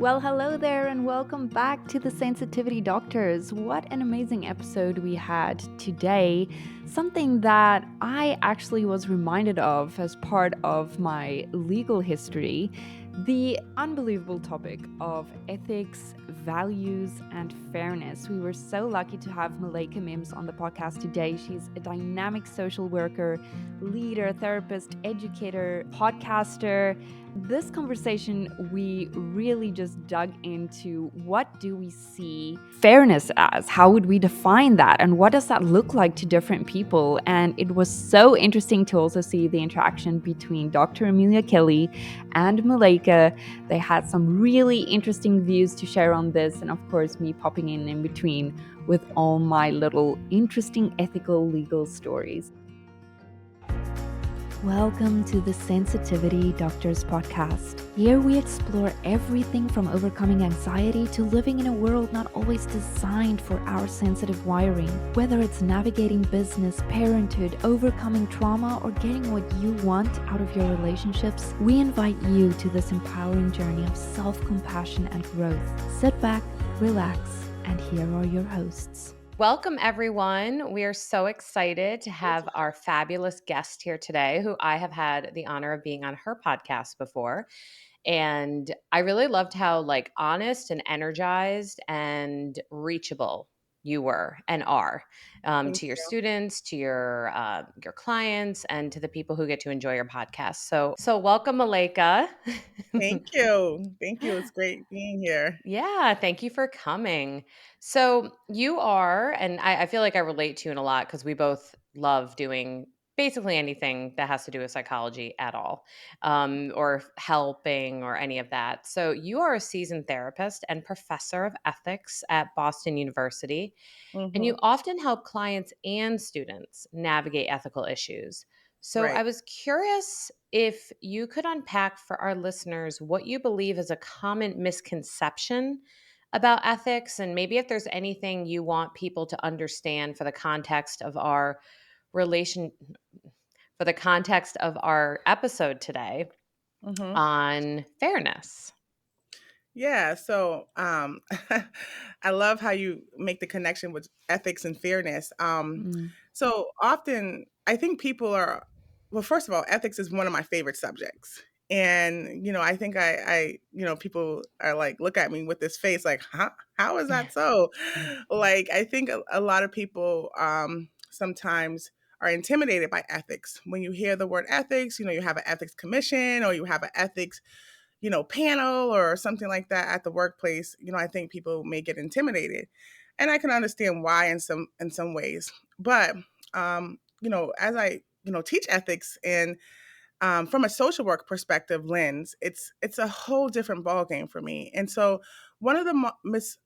Well, hello there, and welcome back to the Sensitivity Doctors. What an amazing episode we had today. Something that I actually was reminded of as part of my legal history, the unbelievable topic of ethics, values, and fairness. We were so lucky to have Malaka Mims on the podcast today. She's a dynamic social worker, leader, therapist, educator, podcaster. This conversation, we really just dug into what do we see fairness as? How would we define that? And what does that look like to different people? And it was so interesting to also see the interaction between Dr. Amelia Kelley and Malaka. They had some really interesting views to share on this. And of course, me popping in between with all my little interesting ethical legal stories. Welcome to the Sensitivity Doctors Podcast. Here we explore everything from overcoming anxiety to living in a world not always designed for our sensitive wiring. Whether it's navigating business, parenthood, overcoming trauma, or getting what you want out of your relationships, we invite you to this empowering journey of self-compassion and growth. Sit back, relax, and here are your hosts. Welcome, everyone. We are so excited to have our fabulous guest here today, who I have had the honor of being on her podcast before. And I really loved how honest and energized and reachable you were and are Thank to your you. students, to your clients, and to the people who get to enjoy your podcast. So welcome, Malaka. Thank you. Thank you. It's great being here. Yeah, thank you for coming. So you are, and I feel like I relate to you in a lot because we both love doing basically anything that has to do with psychology at all, or helping or any of that. So you are a seasoned therapist and professor of ethics at Boston University, and Hmm. you often help clients and students navigate ethical issues. So Right. I was curious if you could unpack for our listeners what you believe is a common misconception about ethics, and maybe if there's anything you want people to understand for the context of our relation for the context of our episode today Hmm. on fairness. Yeah. So I love how you make the connection with ethics and fairness. Mm. So often I think people are, well, first of all, ethics is one of my favorite subjects. And, I think people are like, look at me with this face, like, huh? How is that so? Like, I think a lot of people sometimes are intimidated by ethics. When you hear the word ethics, you have an ethics commission or you have an ethics panel or something like that at the workplace. I think people may get intimidated, and I can understand why in some ways. But as I teach ethics and from a social work perspective lens, it's a whole different ballgame for me. And so one of the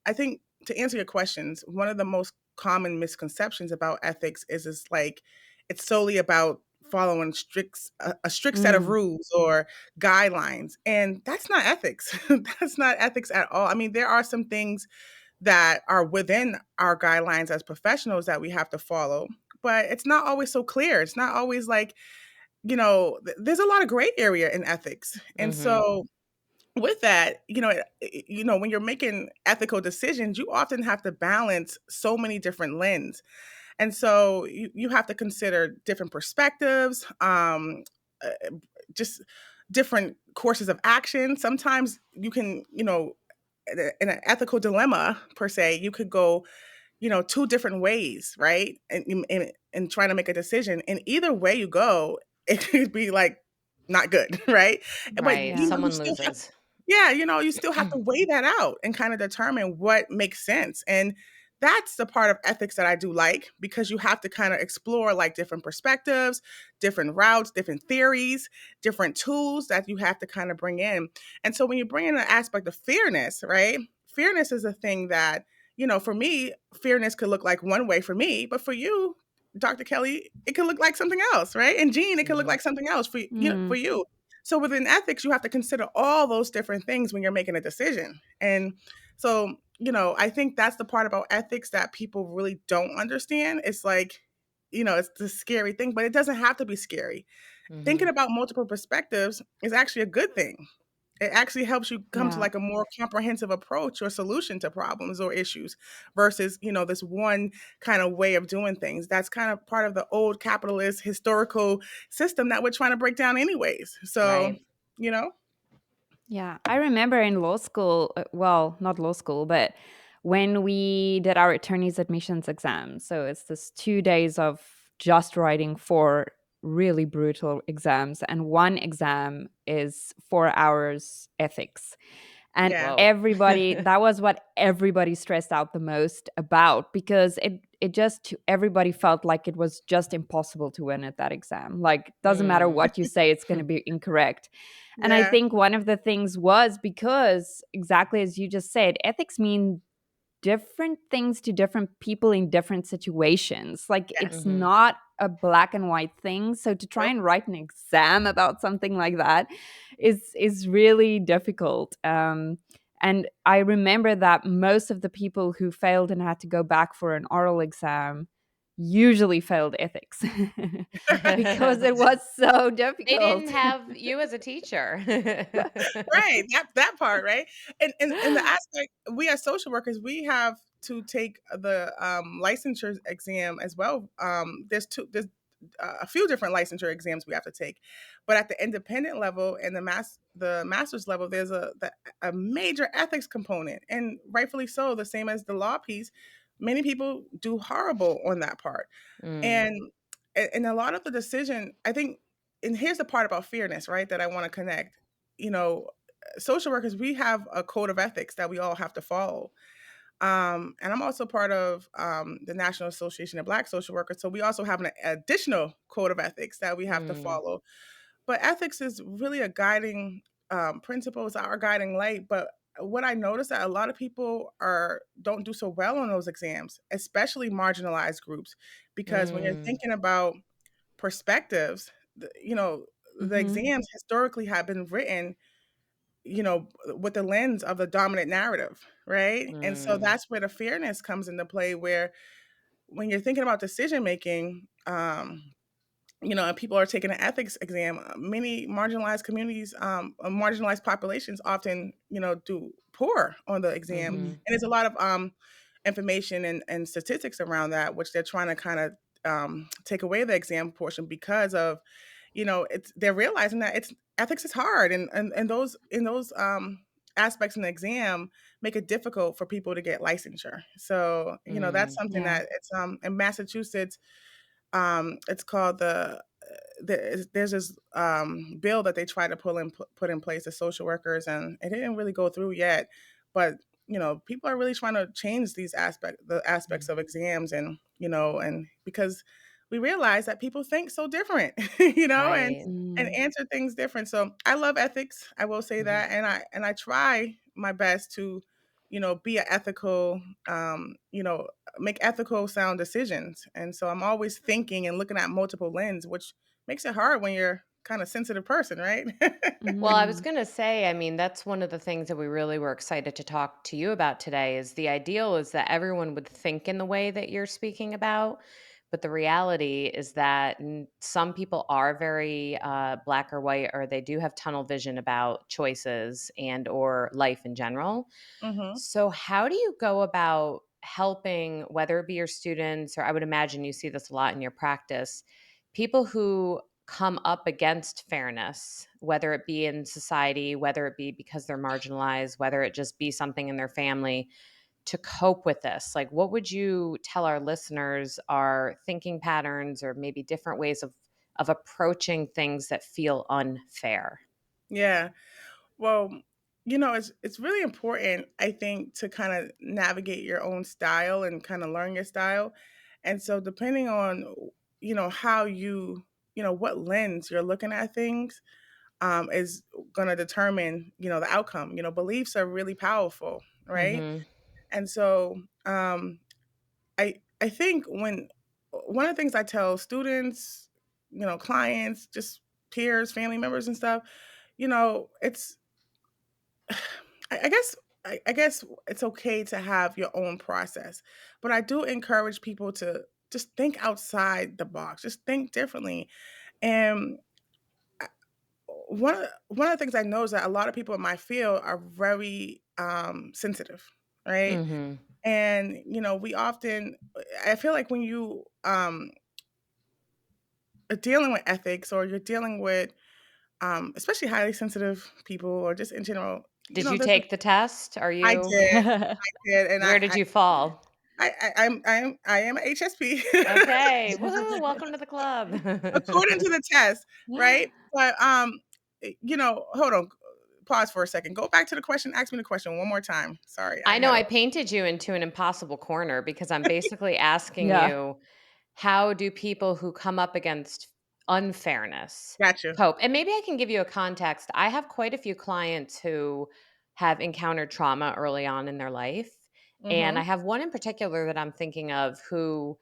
I think, to answer your questions, one of the most common misconceptions about ethics is like it's solely about following a strict set of Mm. rules or guidelines, and that's not ethics. That's not ethics at all. I mean, there are some things that are within our guidelines as professionals that we have to follow, but it's not always so clear. It's not always like, there's a lot of gray area in ethics. And Hmm. so with that, when you're making ethical decisions, you often have to balance so many different lenses. And so you have to consider different perspectives, uh, just different courses of action. Sometimes you can, in an ethical dilemma per se, you could go, two different ways, right? And trying to make a decision. And either way you go, it could be like not good, right? But Right. Yeah. you Someone still have, loses. yeah, you still have to weigh that out and kind of determine what makes sense. And that's the part of ethics that I do like, because you have to kind of explore like different perspectives, different routes, different theories, different tools that you have to kind of bring in. And so when you bring in an aspect of fairness, right? Fairness is a thing that, for me, fairness could look like one way for me, but for you, Dr. Kelly, it could look like something else, right? And Jean, it could look Mhm. like something else for Mm. you. So within ethics, you have to consider all those different things when you're making a decision. And so, I think that's the part about ethics that people really don't understand. It's like, it's the scary thing, but it doesn't have to be scary. Thinking Mhm. about multiple perspectives is actually a good thing. It actually helps you come to Yeah. like a more comprehensive approach or solution to problems or issues versus, this one kind of way of doing things. That's kind of part of the old capitalist historical system that we're trying to break down anyways. So, Right. you know, Yeah, I remember in law school, well, not law school, but when we did our attorney's admissions exam. So it's this 2 days of just writing four really brutal exams, and one exam is 4 hours ethics. And yeah, Whoa. everybody, that was what everybody stressed out the most about, because it just, everybody felt like it was just impossible to win at that exam. Like, doesn't matter Mm. what you say, it's going to be incorrect. And I yeah, think one of the things was because, exactly as you just said, ethics mean different things to different people in different situations. Like, it's yes. Mhm. not a black and white thing. So to try Nope. and write an exam about something like that is really difficult. And I remember that most of the people who failed and had to go back for an oral exam usually failed ethics because it was so They didn't difficult. have you as a teacher. Right, that part, right? And the aspect, we as social workers, we have to take the licensure exam as well. There's a few different licensure exams we have to take, but at the independent level and the master's level, there's a major ethics component, and rightfully so. The same as the law piece, many people do horrible on that part, Mm. and and a lot of the decision, I think, and here's the part about fairness, right? That I want to connect. You know, social workers, we have a code of ethics that we all have to follow. And I'm also part of the National Association of Black Social Workers. So we also have an additional code of ethics that we have to Mm. follow. But ethics is really a guiding principle, it's our guiding light. But what I noticed that a lot of people are don't do so well on those exams, especially marginalized groups, because when you're Mm. thinking about perspectives, the Hmm. exams historically have been written, with the lens of the dominant narrative, right? And so Mm. that's where the fairness comes into play, where when you're thinking about decision making, and people are taking an ethics exam, many marginalized communities, marginalized populations often, do poor on the exam. And Mhm. there's a lot of information and statistics around that, which they're trying to kind of take away the exam portion because of, it's they're realizing that it's ethics is hard, and those aspects in the exam make it difficult for people to get licensure. So, that's Mm. something Yeah. that it's in Massachusetts. It's called there's this bill that they tried to put in place as social workers, and it didn't really go through yet. But people are really trying to change the aspects Mm. of exams, and because we realize that people think so different, Right. and Mm. answer things different. So I love ethics. I will say Mhm. that, and I try my best to, be an ethical, make ethical sound decisions. And so I'm always thinking and looking at multiple lens, which makes it hard when you're kind of sensitive person, right? Well, I was Mhm. going to say, I mean, that's one of the things that we really were excited to talk to you about today is the ideal is that everyone would think in the way that you're speaking about. But the reality is that some people are very black or white, or they do have tunnel vision about choices and or life in general. Hmm. So, how do you go about helping, whether it be your students, or I would imagine you see this a lot in your practice, people who come up against fairness, whether it be in society, whether it be because they're marginalized, whether it just be something in their family, to cope with this? Like, what would you tell our listeners are thinking patterns or maybe different ways of approaching things that feel unfair? Yeah. Well, it's really important, I think, to kind of navigate your own style and kind of learn your style. And so depending on, how what lens you're looking at things, is going to determine, the outcome. Beliefs are really powerful, right? Mhm. And so, I think when one of the things I tell students, clients, just peers, family members, and stuff, it's I guess it's okay to have your own process, but I do encourage people to just think outside the box, just think differently. And one of the things I know is that a lot of people in my field are very sensitive, right? Mhm. And we often, I feel like when you are dealing with ethics, or you're dealing with especially highly sensitive people, or just in general, Did you there's take the test? Are I you did, and Where did you fall? I am a HSP. Okay. Woohoo, welcome to the club. According to the test, right? But hold on, pause for a second. Go back to the question. Ask me the question one more time. Sorry, I I know had a I painted you into an impossible corner because I'm basically asking Yeah. you, how do people who come up against unfairness gotcha. cope? And maybe I can give you a context. I have quite a few clients who have encountered trauma early on in their life. And I Mhm. have one in particular that I'm thinking of who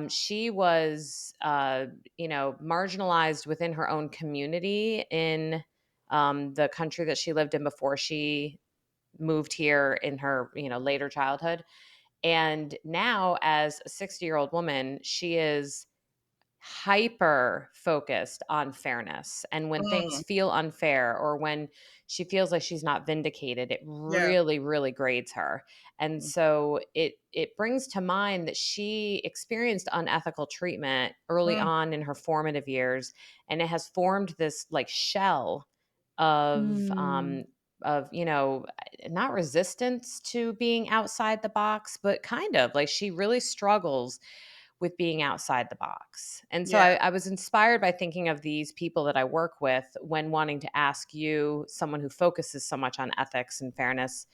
she was, marginalized within her own community in the country that she lived in before she moved here in her, later childhood. And now, as a 60-year-old woman, she is hyper focused on fairness. And when things Mm, feel unfair, or when she feels like she's not vindicated, it yeah. really, really grades her. And so it brings to mind that she experienced unethical treatment early Mm, on in her formative years, and it has formed this like shell of Mm. not resistance to being outside the box, but kind of like she really struggles with being outside the box. And so yeah. I was inspired by thinking of these people that I work with when wanting to ask you, someone who focuses so much on ethics and fairness,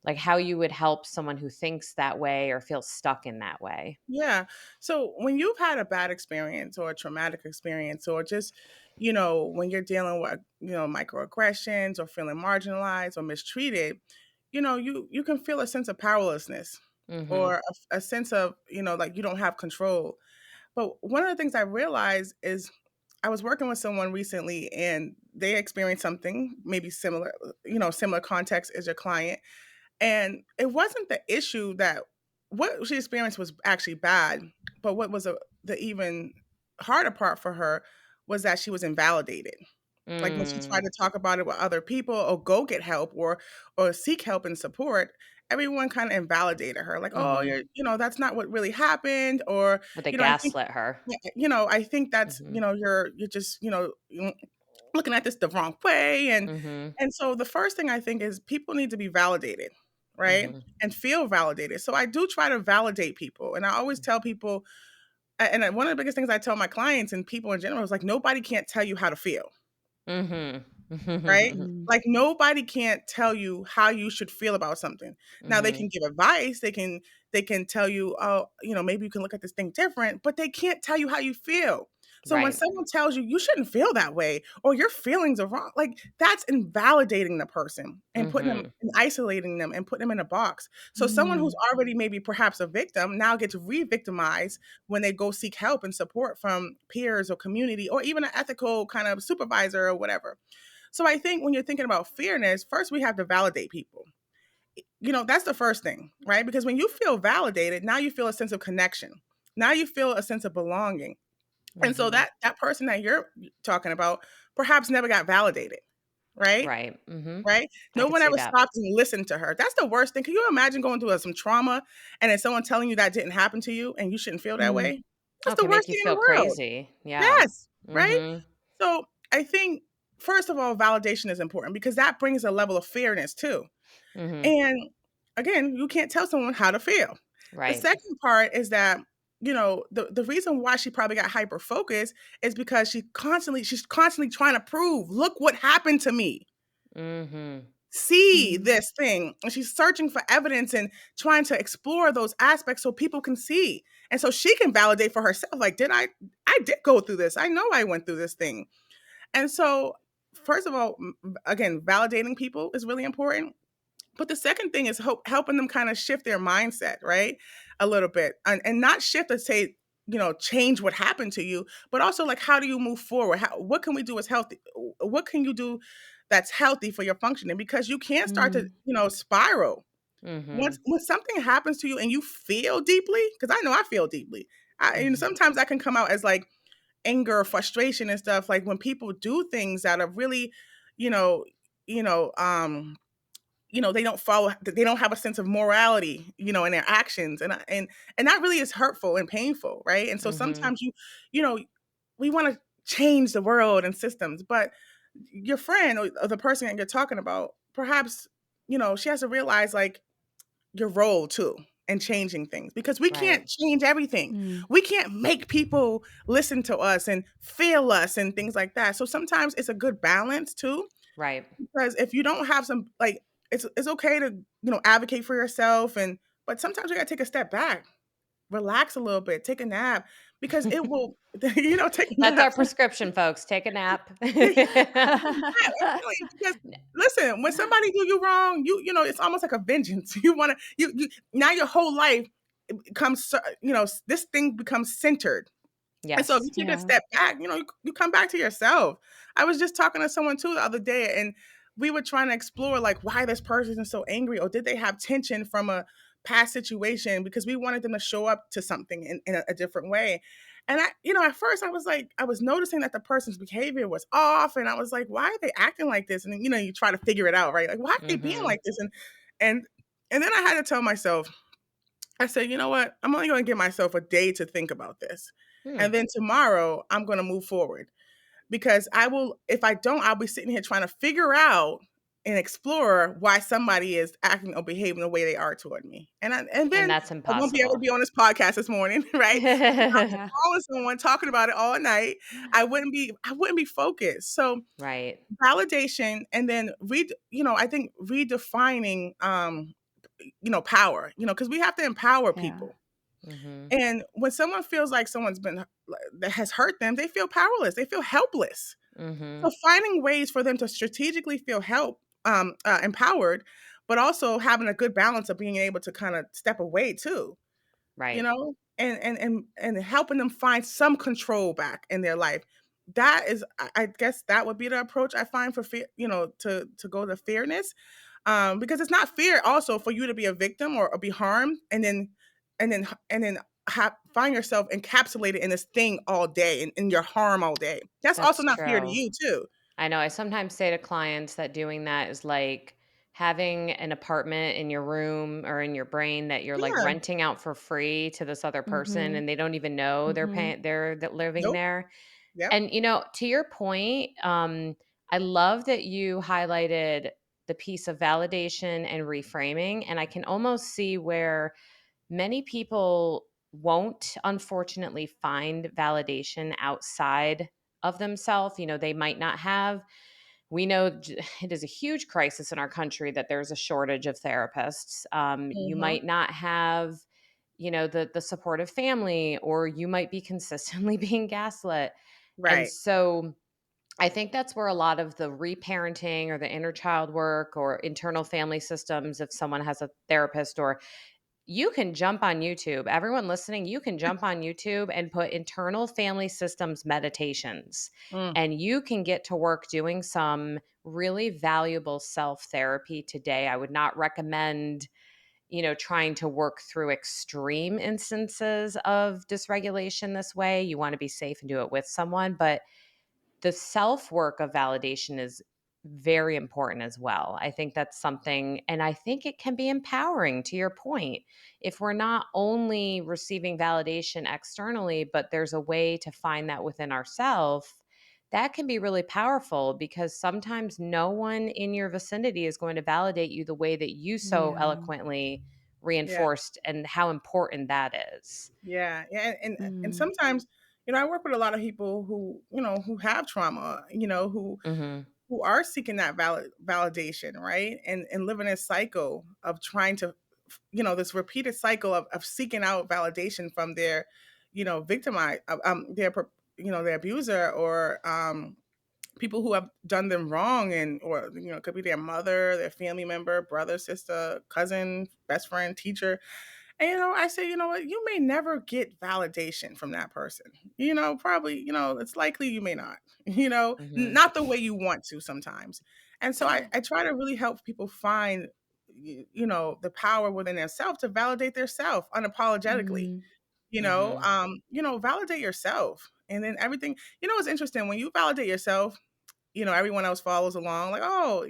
like how you would help someone who thinks that way or feels stuck in that way. Yeah. So when you've had a bad experience, or a traumatic experience, or just, when you're dealing with, microaggressions, or feeling marginalized or mistreated, you can feel a sense of powerlessness, Mhm. or a sense of, like you don't have control. But one of the things I realized is I was working with someone recently, and they experienced something maybe similar, similar context as your client. And it wasn't the issue that what she experienced was actually bad, but what was the even harder part for her was that she was invalidated. Like when she tried Mm. to talk about it with other people, or go get help, or seek help and support, everyone kind of invalidated her. Like, oh, Mhm. that's not what really happened, or Or they I think, gaslit her. yeah, I think that's, Mhm. you're just, looking at this the wrong way. and Mhm. and so the first thing I think is people need to be validated, right? Mhm. And feel validated. So I do try to validate people, and I always tell people, one of the biggest things I tell my clients and people in general is like, nobody can't tell you how to feel. Mhm. Right? Mm. Like, nobody can't tell you how you should feel about something. Now they can Mhm. give advice, they can tell you, "Oh, maybe you can look at this thing different," but they can't tell you how you feel. So when Right. someone tells you, "You shouldn't feel that way," or "Your feelings are wrong," like, that's invalidating the person, and putting them Mhm. and isolating them, and putting them in a box. So someone who's Mm. already maybe perhaps a victim now gets re-victimized when they go seek help and support from peers or community, or even an ethical kind of supervisor or whatever. So I think when you're thinking about fairness, first we have to validate people. That's the first thing, right? Because when you feel validated, now you feel a sense of connection. Now you feel a sense of belonging. And so Mhm. that person that you're talking about perhaps never got validated, right? Right. Mhm. Right? I No could one see ever that. stopped and listened to her. That's the worst thing. Can you imagine going through some trauma, and then someone telling you that didn't happen to you and you shouldn't feel that Mm. way? That's Oh, it the can make worst you thing in feel the world. crazy. Yeah. Yes, right? Mhm. So I think, first of all, validation is important because that brings a level of fairness too. Mhm. And again, you can't tell someone how to feel. The Right. second part is that, the reason why she probably got hyper focused is because she's constantly trying to prove, look what happened to me. Mhm. See Mm. this thing. And she's searching for evidence and trying to explore those aspects so people can see. And so she can validate for herself, like, I did go through this. I know I went through this thing. And so, first of all, again, validating people is really important. But the second thing is helping them kind of shift their mindset, right? A little bit. And not shift to say, change what happened to you, but also like, how do you move forward? What can we do as healthy? What can you do that's healthy for your functioning? Because you can't start to, Mm. spiral. Once Mhm. when something happens to you and you feel deeply, because I know I feel deeply. Sometimes I can come out as like, anger or frustration and stuff, like when people do things that are really, you know, you know, they don't follow, they don't have a sense of morality, in their actions, and that really is hurtful and painful, right? And so Mhm. sometimes you know, we want to change the world and systems, but your friend or the person that you're talking about, perhaps, she has to realize like your role too and changing things, because we Right. can't change everything. Mm. We can't make people listen to us and feel us and things like that. So sometimes it's a good balance too, Right. because if you don't have some like, it's okay to advocate for yourself, and but sometimes you got to take a step back, relax a little bit, take a nap, because it will take a That's nap. our prescription, folks. Take a nap. I'm telling you, because listen, when somebody do you wrong, it's almost like a vengeance. You want to you now your whole life becomes this thing becomes centered. And so if you Yes. take a Yeah. step back, you come back to yourself. I was just talking to someone too the other day, and we were trying to explore like why this person is so angry, or did they have tension from a past situation, because we wanted them to show up to something in a different way. And at first I was like, I was noticing that the person's behavior was off, and I was like, why are they acting like this? And you try to figure it out, right? Like, why are they being Mhm. like this? And and then I had to tell myself, I said, you know what? I'm only going to give myself a day to think about this. Hmm. And then tomorrow, I'm going to move forward, because I will, if I don't, I'll be sitting here trying to figure out and explore why somebody is acting or behaving the way they are toward me. And And then that's I won't be able to impossible. be on this podcast this morning, right? Yeah. Calling someone, talking about it all night. I wouldn't be focused. So Right. validation, and then I think redefining power, because we have to empower Yeah. people. Mhm. And when someone feels like someone's been that has hurt them, they feel powerless. They feel helpless. So Mhm. finding ways for them to strategically feel empowered, but also having a good balance of being able to kind of step away too, Right. and helping them find some control back in their life. That is, I guess, that would be the approach I find for fear, to go to fairness, because it's not fair also for you to be a victim, or be harmed, and then find yourself encapsulated in this thing all day, and in your harm all day. That's also That's not fair to true. you too. I know I sometimes say to clients that doing that is like having an apartment in your room or in your brain that you're like Yeah. renting out for free to this other person Mhm. and they don't even know they're Mhm. paying they're living Nope. there. Yep. And to your point, I love that you highlighted the piece of validation and reframing. And I can almost see where many people won't unfortunately find validation outside of themselves. They might not have, we know it is a huge crisis in our country that there's a shortage of therapists. You Mhm. might not have, the supportive family, or you might be consistently being gaslit. And Right. so I think that's where a lot of the reparenting or the inner child work or internal family systems, if someone has a therapist, or you can jump on YouTube. Everyone listening, you can jump on YouTube and put internal family systems meditations, Mm. and you can get to work doing some really valuable self therapy today. I would not recommend, trying to work through extreme instances of dysregulation this way. You want to be safe and do it with someone, but the self work of validation is very important as well. I think that's something, and I think it can be empowering to your point. If we're not only receiving validation externally, but there's a way to find that within ourselves, that can be really powerful because sometimes no one in your vicinity is going to validate you the way that you so Yeah. eloquently Yeah. reinforced and how important that is. Yeah. Yeah. And Mm. sometimes, I work with a lot of people who have trauma, Mhm. who are seeking that validation, right? And living a cycle of trying to, this repeated cycle of seeking out validation from their, victimize, their abuser, or people who have done them wrong, and or it could be their mother, their family member, brother, sister, cousin, best friend, teacher. And I say, you know what, you may never get validation from that person. Probably, it's likely you may not, Mhm. not the way you want to sometimes. And so I try to really help people find the power within themselves to validate their self unapologetically. Mhm. Validate yourself. And then everything, it's interesting when you validate yourself, everyone else follows along. Like, oh,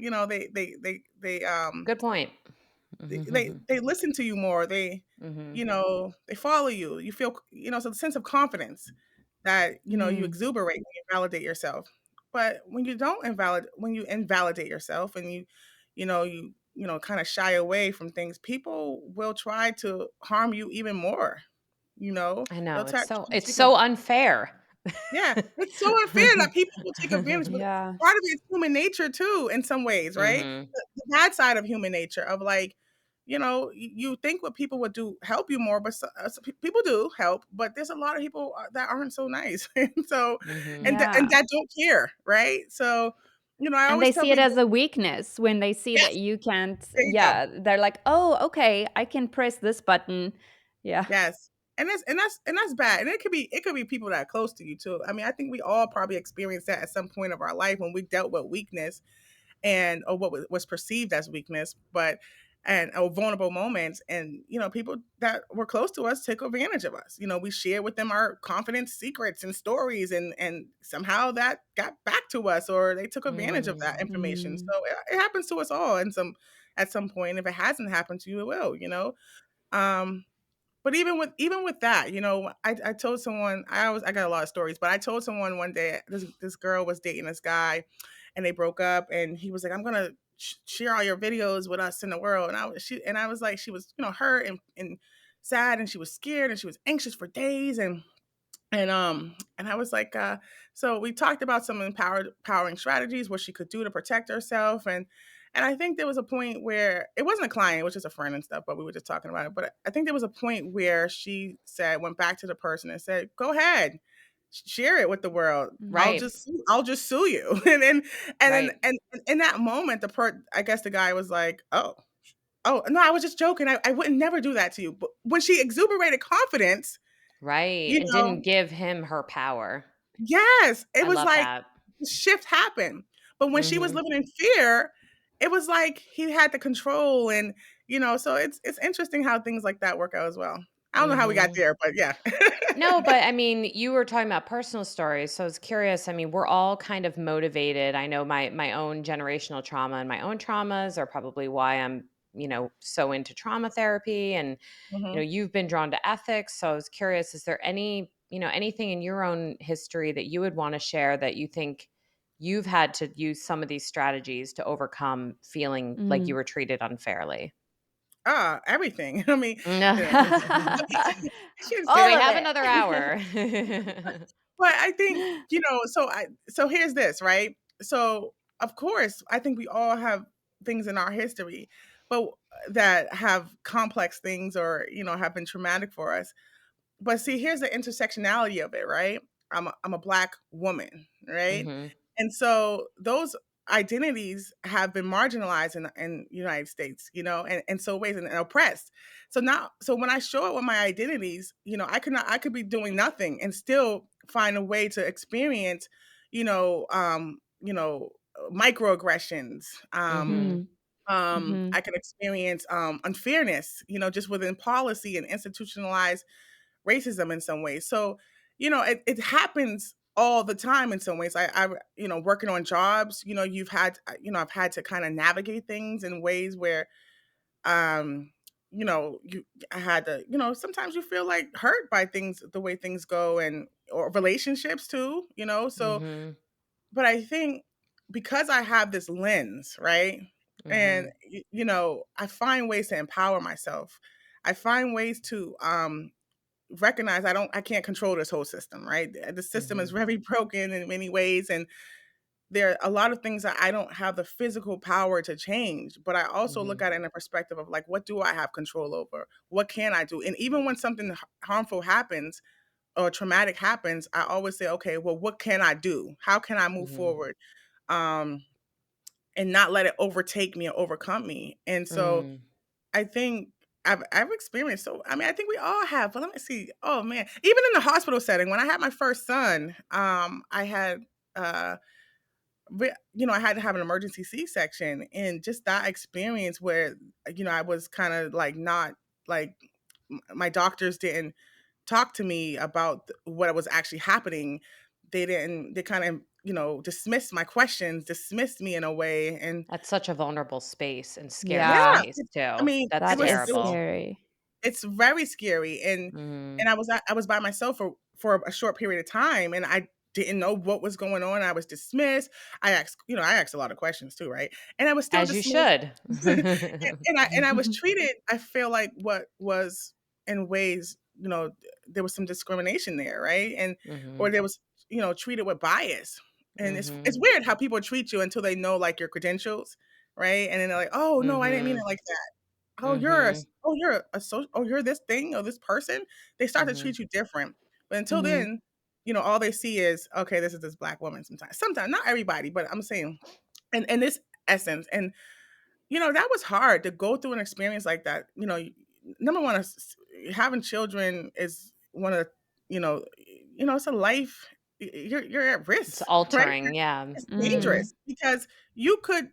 Good point. they listen to you more. Mhm. They follow you. You feel, so the sense of confidence that, you Mm. exuberate when you validate yourself. But when you invalidate yourself and you kind of shy away from things, people will try to harm you even more. I They'll know, try to it's take so unfair. yeah, it's so unfair that people will take advantage, but Yeah. part of it is human nature too, in some ways, right? Mhm. The bad side of human nature of like, you think what people would do help you more, but people do help, but there's a lot of people that aren't so nice, and so Mhm. and Yeah. that don't care, right? So, I And always they tell see it as people, a weakness when they see that yes, you can't. there you go. Yeah, they're like, "Oh, okay, I can press this button." Yeah. Yes. And that's bad. And it could be people that are close to you too. I mean, I think we all probably experienced that at some point of our life when we dealt with weakness and or what was perceived as weakness, but and or vulnerable moments. And people that were close to us took advantage of us. We shared with them our confidence secrets and stories, and somehow that got back to us, or they took advantage of that Mm. information. Mm. So it happens to us all, and at some point. If it hasn't happened to you, it will. Um, but even with that, I told someone, I got a lot of stories, but I told someone one day, this girl was dating this guy, and they broke up, and he was like, I'm gonna share all your videos with us in the world, and I was like, she was hurt and sad, and she was scared, and she was anxious for days, and I was like, so we talked about some empowering strategies, what she could do to protect herself. And I think there was a point where it wasn't a client, it was just a friend and stuff, but we were just talking about it. But I think there was a point where she went back to the person and said, go ahead, share it with the world. I'll Mm. Right. just I'll just sue you. And Right. in that moment, I guess the guy was like, oh no, I was just joking. I wouldn't never do that to you. But when she exuberated confidence, Right, you and know, didn't give him her power. yes, it I was love like that. the shift happened. But when she was Mhm. living in fear, it was like he had the control, and so it's interesting how things like that work out as well. I don't know how we got Mhm. there, but yeah. No, but I mean, you were talking about personal stories, so I was curious. I mean, we're all kind of motivated. I know my own generational trauma and my own traumas are probably why I'm, so into trauma therapy, and Mhm. you've been drawn to ethics. So I was curious, is there anything in your own history that you would want to share that you think you've had to use some of these strategies to overcome feeling like you Mm. were treated unfairly? Everything. I mean, you know, I shouldn't say We All that. of have it. another hour. But I think, so here's this, right? So, of course, I think we all have things in our history, but that have complex things or, have been traumatic for us. But see, here's the intersectionality of it, right? I'm a black woman, right? Mhm. And so those identities have been marginalized in the United States, and so ways and oppressed. So when I show up with my identities, I could be doing nothing and still find a way to experience, you know, um, you know, microaggressions. Mhm. Mm. Mhm. I can experience unfairness, just within policy and institutionalized racism in some ways. So, it happens all the time in some ways. Working on jobs, I've had to kind of navigate things in ways where, you I had to, sometimes you feel like hurt by things, the way things go, and or relationships too. So, Mhm. but I think because I have this lens, right? And Mhm. I find ways to empower myself. I find ways to recognize I can't control this whole system, right? The system is Mhm. very broken in many ways, and there are a lot of things that I don't have the physical power to change, but I also look Mhm. at it in a perspective of like, what do I have control over? What can I do? And even when something harmful happens or traumatic happens, I always say, okay, well, what can I do? How can I move Mhm. forward? Um, and not let it overtake me or overcome me. And so Mm. I think I've experienced, so I mean, I think we all have, but let me see. Oh man, even in the hospital setting, when I had my first son, I had I had to have an emergency C-section, and just that experience where I was kind of like not like my doctors didn't talk to me about what was actually happening, they kind of, dismissed my questions, dismissed me in a way. And That's such a vulnerable space and scary yeah, Yeah, space I too. mean, That's that is it was terrible. scary. it's very scary. And Mhm. I was by myself for a short period of time, and I didn't know what was going on. I was dismissed. I asked a lot of questions too, right? And I was still As you dismissed. should. And I was treated, I feel like, what was, in ways, there was some discrimination there, right? And or Mhm. there was, treated with bias. And it's Mhm. weird how people treat you until they know, like, your credentials, right? And then they're like, "Oh, no, I didn't mean it Mhm. like that. Mhm. You're this thing or this person." They start to Mhm. treat you different. But until Mhm. then, all they see is, okay, this is this black woman sometimes. Sometimes, not everybody, but I'm saying, and this essence. And that was hard to go through an experience like that. Number one, having children is one of the, it's a life. You're at It's risk, right? altering, yeah. It's Mm. dangerous because you could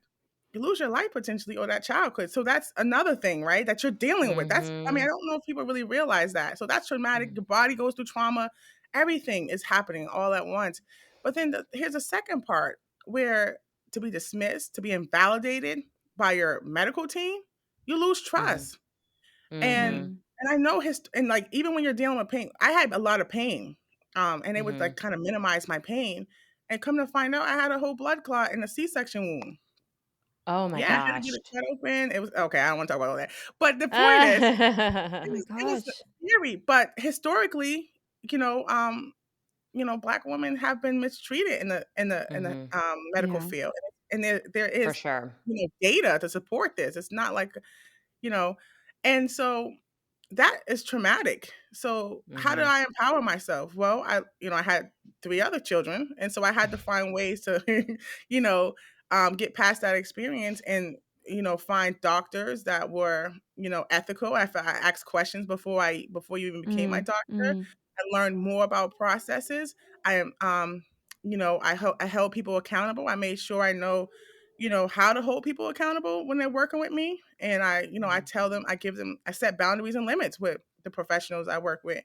lose your life potentially, or that child could. So that's another thing, right? That you're dealing with. I mean, I Mhm. don't know if people really realize that. So that's traumatic. Mhm. Your body goes through trauma. Everything is happening all at once. But then here's the second part, where to be dismissed, to be invalidated by your medical team, you lose Mhm. trust. And Mhm. Mhm. and I know and like, even when you're dealing with pain, I had a lot of pain. And they would, like, Mhm. kind of minimize my pain. And come to find out, I had a whole blood clot in a C-section wound. Oh my Yeah, I had to get gosh. it cut open. It was okay, I don't wanna talk about all that. But the point is, Oh my it was gosh. scary. But historically, black women have been mistreated in the Mhm. medical Yeah. field. And there For is, sure. data to support this. It's not like, you know and so that is traumatic. So how did Mhm. I empower myself? Well, I had 3 other children, and so I had to find ways to, you know, get past that experience, and, find doctors that were, ethical. I asked questions before you even became my Mm. doctor. Mhm. I learned more about processes. I am, I held people accountable. I made sure I know, how to hold people accountable when they're working with me. And I Mhm. tell them, I set boundaries and limits with the professionals I work with.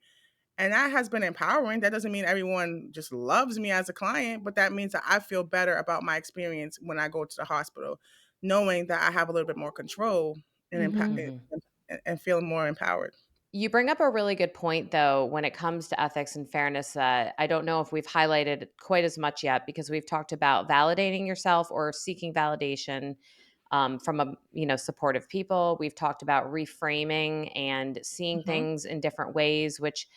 And that has been empowering. That doesn't mean everyone just loves me as a client, but that means that I feel better about my experience when I go to the hospital, knowing that I have a little bit more control, and Mhm. Mhm. feeling more empowered. You bring up a really good point, though, when it comes to ethics and fairness that I don't know if we've highlighted quite as much yet because we've talked about validating yourself or seeking validation from supportive people. We've talked about reframing and seeing Hmm. things in different ways, which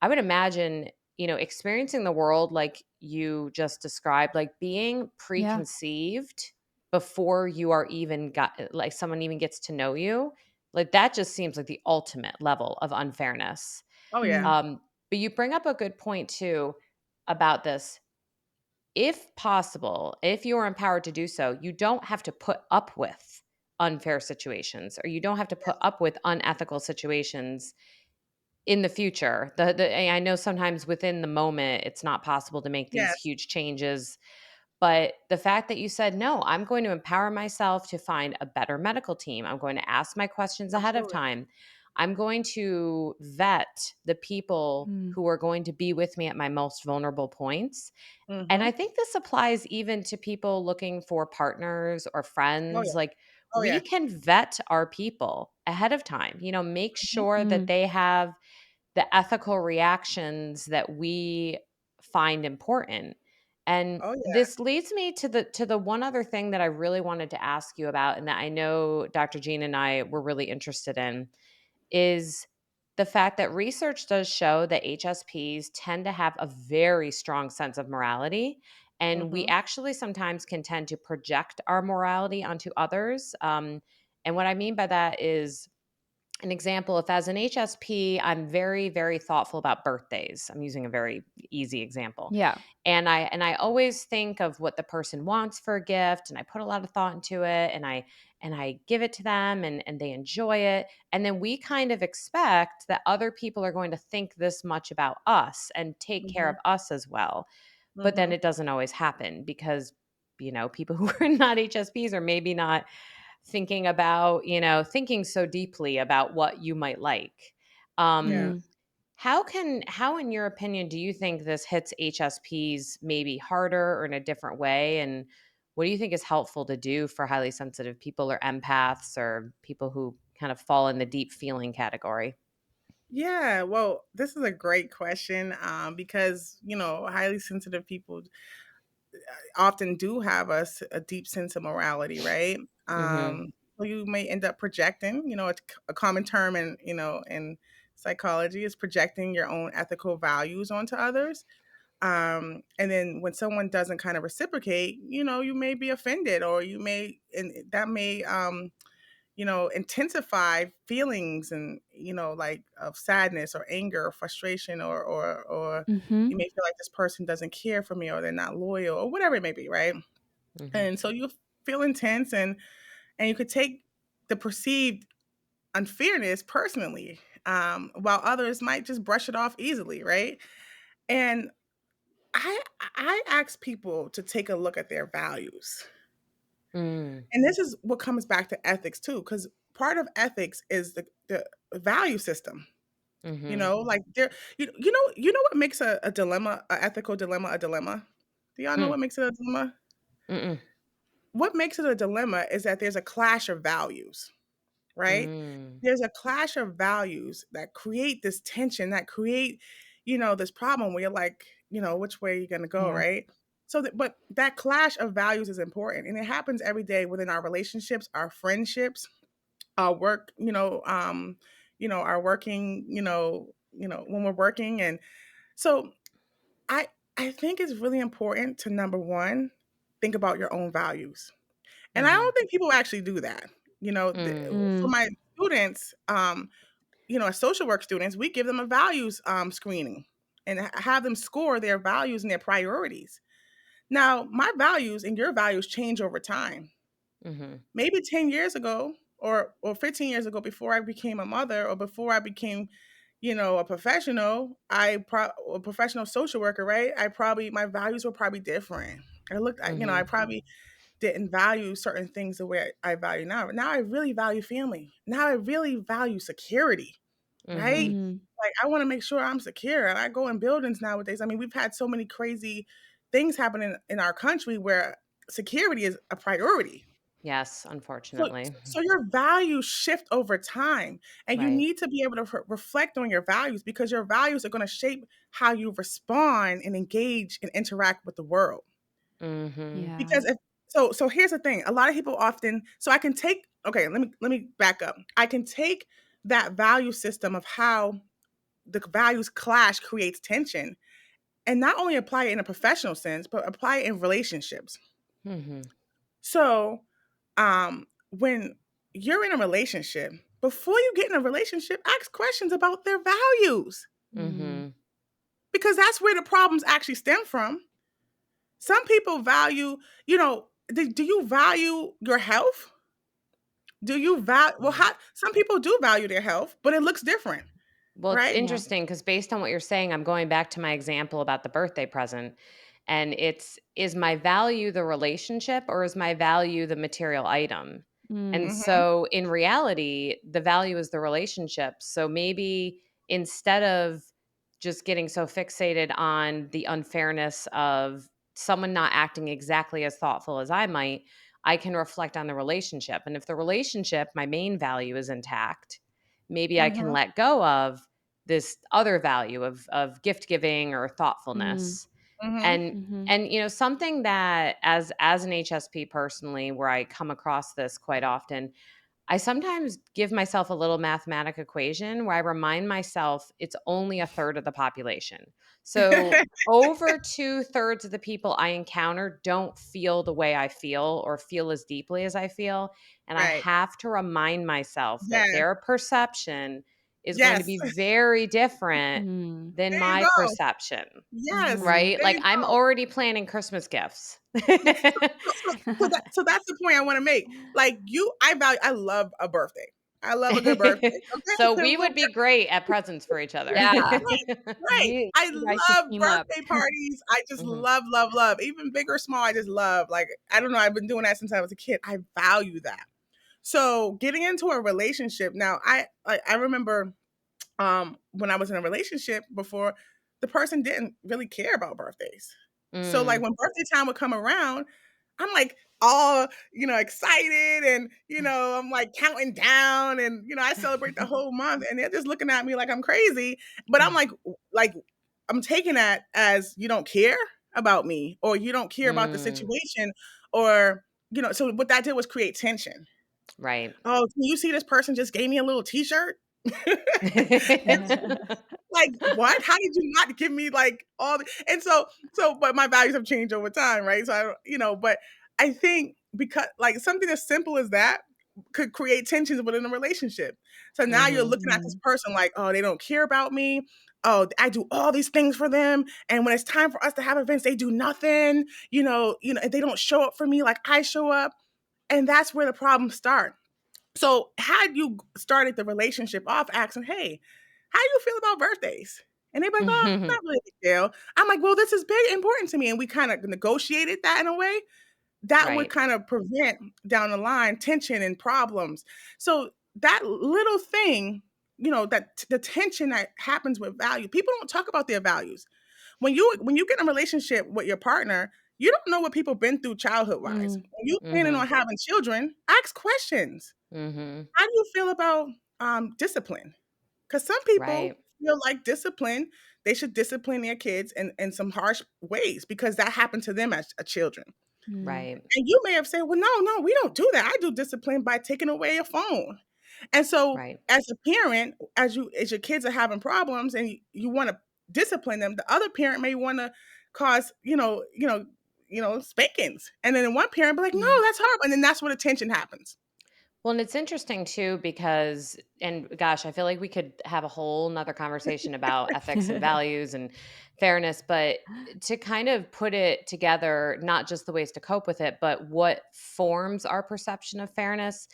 I would imagine, experiencing the world like you just described, like being Yeah. preconceived before you are even got like someone even gets to know you, like that just seems like the ultimate level of unfairness. Oh yeah. Mm. But you bring up a good point too about this. If possible, if you are empowered to do so, you don't have to put up with unfair situations or you don't have to put up with unethical situations in the future. I know sometimes within the moment it's not possible to make these Yes. huge changes, but the fact that you said, "No, I'm going to empower myself to find a better medical team. I'm going to ask my questions ahead of Absolutely. time. I'm going to vet the people Mm. who are going to be with me at my most vulnerable points." And Hmm. I think this applies even to people looking for partners or Oh friends. yeah. Like, Oh we yeah. can vet our people ahead of time, make Hmm. sure that Mm. they have the ethical reactions that we find important. And Oh yeah. this leads me to the one other thing that I really wanted to ask you about and that I know Dr. Jean and I were really interested in is the fact that research does show that HSPs tend to have a very strong sense of morality. And we Hmm. actually sometimes can tend to project our morality onto others. And what I mean by that is an example, if as an HSP, I'm very, very thoughtful about birthdays. I'm using a very easy example. Yeah. And I always think of what the person wants for a gift and I put a lot of thought into it and I give it to them and they enjoy it. And then we kind of expect that other people are going to think this much about us and take care Hmm. of us as well. But then Hmm. it doesn't always happen because people who are not HSPs are maybe not thinking so deeply about what you might like. Yeah. Um, Mm. How in your opinion do you think this hits HSPs maybe harder or in a different way? And what do you think is helpful to do for highly sensitive people or empaths or people who kind of fall in the deep feeling category? Yeah, well, this is a great question, because highly sensitive people often do have a deep sense of morality, right? Mhm. So you may end up projecting. It's a common term in psychology is projecting your own ethical values onto others. And then when someone doesn't kind of reciprocate, you may be offended, or and that may intensify feelings, and like of sadness or anger or frustration, or you Mhm. may feel like this person doesn't care for me, or they're not loyal, or whatever it may be, right? Mhm. And so you feel intense, and you could take the perceived unfairness personally, while others might just brush it off easily, right? And I ask people to take a look at their values. Mm. And this is what comes back to ethics too, because part of ethics is the value system. Mhm. Like there, you know what makes a dilemma, a ethical dilemma, a dilemma? Do y'all know Hmm. what makes it a dilemma? Mm-mm. What makes it a dilemma is that there's a clash of values, right? Mm. There's a clash of values that create this tension, that create, this problem where you're like, which way are you gonna go, Yeah. right? But that clash of values is important, and it happens every day within our relationships, our friendships, our work, our working, when we're working. And so I I think it's really important to, number one, think about your own values. And I Mhm. don't think people actually do that. Mm. For Mm. my students, as social work students, we give them a values screening, and have them score their values and their priorities. Now, my values and your values change over time. Mhm. Maybe 10 years ago, or 15 years ago, before I became a mother, or before I became, a professional, a professional social worker, right? My values were probably different. I Mhm. probably didn't value certain things the way I value now. Now I really value family. Now I really value security, right? Mhm. Mm. Like, I want to make sure I'm secure. And I go in buildings nowadays. I mean, we've had so many crazy things happen in our country where security is a priority. Yes, So, unfortunately. so your values shift over time, and you Right. need to be able to reflect on your values, because your values are going to shape how you respond and engage and interact with the world. Mhm. Yeah. Because if so here's the thing. A lot of people often so I can take okay, let me back up. I can take that value system of how the values clash creates tension, and not only apply it in a professional sense, but apply it in relationships. Mhm. So, when you're in a relationship, before you get in a relationship, ask questions about their values, Mm. Mhm. because that's where the problems actually stem from. Some people value, do you value your health? Do you value, well, Mm. how, some people do value their health, but it looks different, Well, it's right? Yeah. interesting because based on what you're saying, I'm going back to my example about the birthday present. And it's, is my value the relationship or is my value the material item? And Mm. Mhm. so in reality, the value is the relationship. So maybe instead of just getting so fixated on the unfairness of someone not acting exactly as thoughtful as I might, I can reflect on the relationship. And if the relationship, my main value, is intact, maybe I can Mhm. let go of this other value of gift giving or Mm. thoughtfulness. Mhm. And Mhm. and something that as an HSP personally, where I come across this quite often, I sometimes give myself a little mathematic equation where I remind myself it's only a third of the population. So over two-thirds of the people I encounter don't feel the way I feel or feel as deeply as I feel. And I Right. have to remind myself that Yes. their perception is going to Yes. be very different Mm. than There you my go. perception. Yes. Mhm. Right? There Like, you I'm go. already planning Christmas gifts. Yeah, so that's the point I wanna make. Like, I love a birthday. I love a good birthday, okay? So, So we we'll would be great at presents for each other. Yeah. right, right. I You guys should love team up. birthday parties. I just Mhm, love, love, love. Even big or small, I just love. Like, I don't know, I've been doing that since I was a kid. I value that. So, getting into a relationship now, I remember, when I was in a relationship before, the person didn't really care about birthdays. So like Mm. when birthday time would come around, I'm like all, excited and, I'm like counting down and, I celebrate the whole month and they're just looking at me like I'm crazy. But I'm like, I'm taking that as you don't care about me or you don't care about the Mm. situation or, so what that did was create tension. Right. Oh, can you see this person just gave me a little t-shirt? It's like, what? How did you not give me like all the and so but my values have changed over time, right? So I don't, but I think because like something as simple as that could create tensions within a relationship. So now you're Mhm. looking at this Mm. person like, oh, they don't care about me. Oh, I do all these things for them. And when it's time for us to have events, they do nothing, and they don't show up for me like I show up. And that's where the problems start. So, had you started the relationship off asking, "Hey, how do you feel about birthdays?" And they're like, "Oh, Mhm. not really a big deal." I'm like, "Well, this is big important to me." And we kind of negotiated that in a way that would Right. kind of prevent down the line tension and problems. So, that little thing, that the tension that happens with value, people don't talk about their values. When you get in a relationship with your partner, you don't know what people been through childhood wise. Mm. When you planning Mhm. on having children, ask questions. Mhm. How do you feel about, discipline? Because some people Right. feel like discipline they should discipline their kids in some harsh ways because that happened to them as a children. Mm. Right. And you may have said, "Well, no, no, we don't do that. I do discipline by taking away your phone." And so, Right. as a parent, as your kids are having problems and you wanna discipline them, the other parent may wanna cause, spankings. And then one parent be like, "No, Mm. that's horrible." And then that's where the tension happens. Well, and it's interesting too because, and gosh, I feel like we could have a whole nother conversation about ethics and values and fairness, but to kind of put it together, not just the ways to cope with it, but what forms our perception of fairness,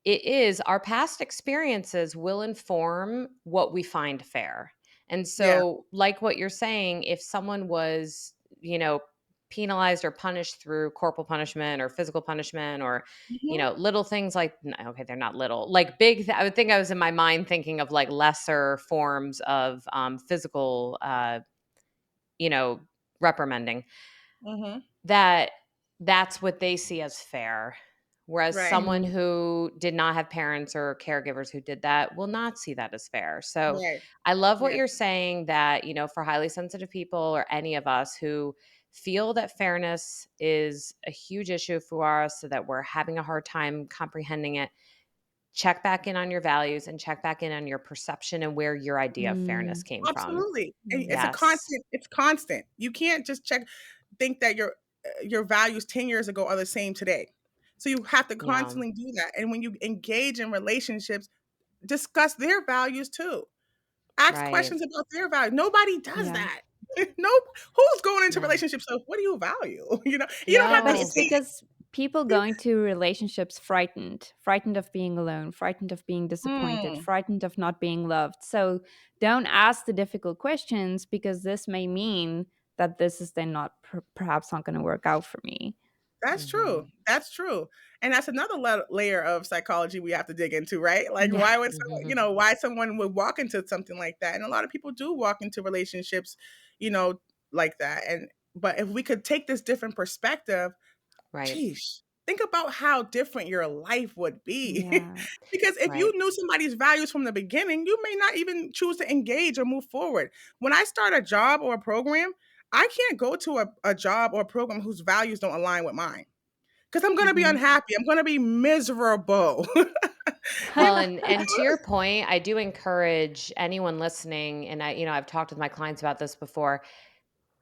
it is our past experiences will inform what we find fair. And Yeah. so, like what you're saying, if someone was, you know, penalized or punished through corporal punishment or physical punishment or, Mhm. little things like, okay, they're not little, like big, I would think I was in my mind thinking of like lesser forms of physical, you know, reprimanding Mhm. that that's what they see as fair. Whereas Right. someone Mm. who did not have parents or caregivers who did that will not see that as fair. So Right. I love what Yeah. you're saying that, for highly sensitive people or any of us who feel that fairness is a huge issue for us, so that we're having a hard time comprehending it, check back in on your values and check back in on your perception and where your idea of fairness Mm. came from. Absolutely. And it's a Mm. Yes. constant it's constant. You can't just think that your values 10 years ago are the same today. So you have to Yeah. constantly do that. And when you engage in relationships, discuss their values too. Ask Right. questions about their value. Nobody does Yeah. that. No, who's going into No. relationships? So what do you value? You don't Yeah, have but to No. it's say because people go into relationships frightened of being alone, frightened of being disappointed, mm, frightened of not being loved. So don't ask the difficult questions because this may mean that this is then not perhaps not going to work out for me. that's true. Mhm. That's true. And that's another layer of psychology we have to dig into, right? Like Yeah. why would someone, Mhm. why someone would walk into something like that? And a lot of people do walk into relationships, you know, like that. And but if we could take this different perspective, Right. geez, think about how different your life would be. Yeah. Because if you Right. knew somebody's values from the beginning, you may not even choose to engage or move forward. When I start a job or a program, I can't go to a job or a program whose values don't align with mine because I'm going to be Mhm. unhappy. I'm going to be miserable. you Well, know, and to your point, I do encourage anyone listening, and I've talked with my clients about this before.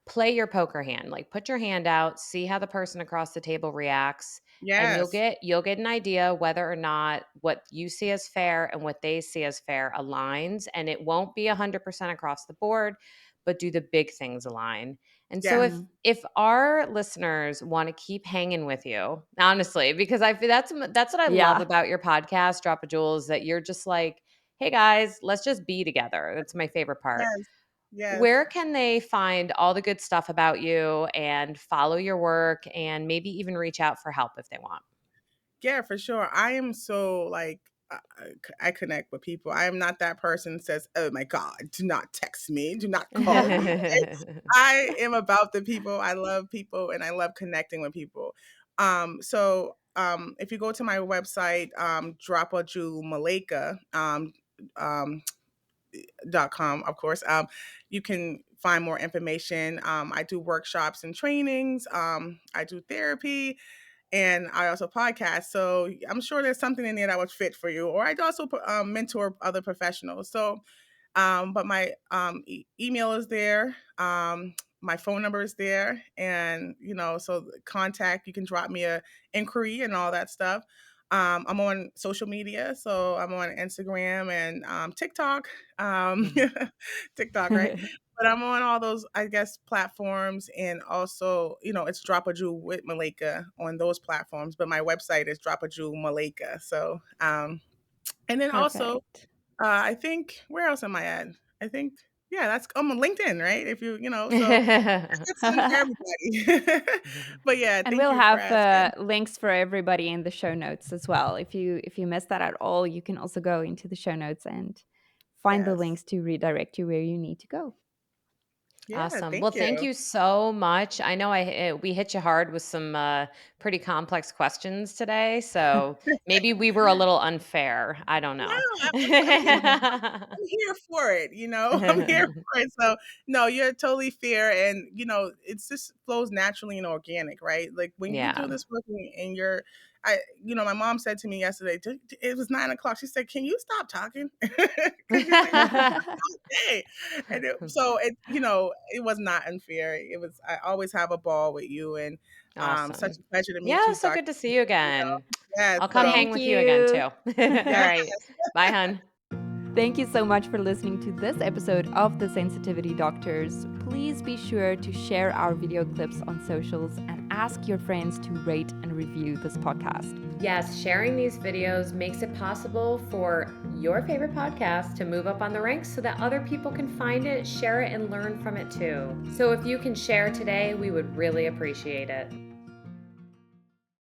Play your poker hand. Like put your hand out, see how the person across the table reacts, and yes. you'll get an idea whether or not what you see as fair and what they see as fair aligns, and it won't be 100% across the board, but do the big things align? And so Yes. Mm. if our listeners want to keep hanging with you, honestly, because I feel that's what I love Yeah. about your podcast, Drop a Jewel, is that you're just like, hey guys, let's just be together. That's my favorite part. Yes. Yes. Where can they find all the good stuff about you and follow your work and maybe even reach out for help if they want? Yeah, for sure. I am so like I connect with people. I am not that person that says, "Oh my God, do not text me, do not call me." Right? I am about the people. I love people, and I love connecting with people. If you go to my website, um, .com, of course, you can find more information. I do workshops and trainings. I do therapy, and I also podcast. So I'm sure there's something in there that would fit for you. Or I also mentor other professionals. So but my email is there. My phone number is there, and so contact. You can drop me a inquiry and all that stuff. I'm on social media, so I'm on Instagram and TikTok. Um, TikTok, right? But I'm on all those, I guess, platforms, and also, it's Drop a Jewel with Malaka on those platforms. But my website is Drop a Jewel Malaka. So, and then also, Perfect. I think where else am I at? I think yeah, I'm on LinkedIn, right? If so that's something for everybody. But yeah, And thank we'll you for have asking. links for everybody in the show notes as well. If you missed that at all, you can also go into the show notes and find the Yes. links to redirect you where you need to go. Yeah, Awesome. Well, thank thank you. you so much. I know we hit you hard with some pretty complex questions today, so maybe we were a little unfair. I don't No, know. I'm here for it, I'm here for it. So no, you're totally fair, and it just flows naturally and organic, right? Like when you Yeah. do this work and my mom said to me yesterday, it was 9 o'clock. She said, "Can you stop talking?" Because she's like, "Hey," and it was not unfair. It was. I always have a ball with you, and such Awesome. a pleasure to meet Yeah, you, so Doctor. good to see you again. Yes. I'll come So hang Thank with you again too. you. All yeah. right. Bye, hun. Thank you so much for listening to this episode of The Sensitivity Doctors. Please be sure to share our video clips on socials and ask your friends to rate and review this podcast. Yes, sharing these videos makes it possible for your favorite podcast to move up on the ranks so that other people can find it, share it, and learn from it too. So if you can share today, we would really appreciate it.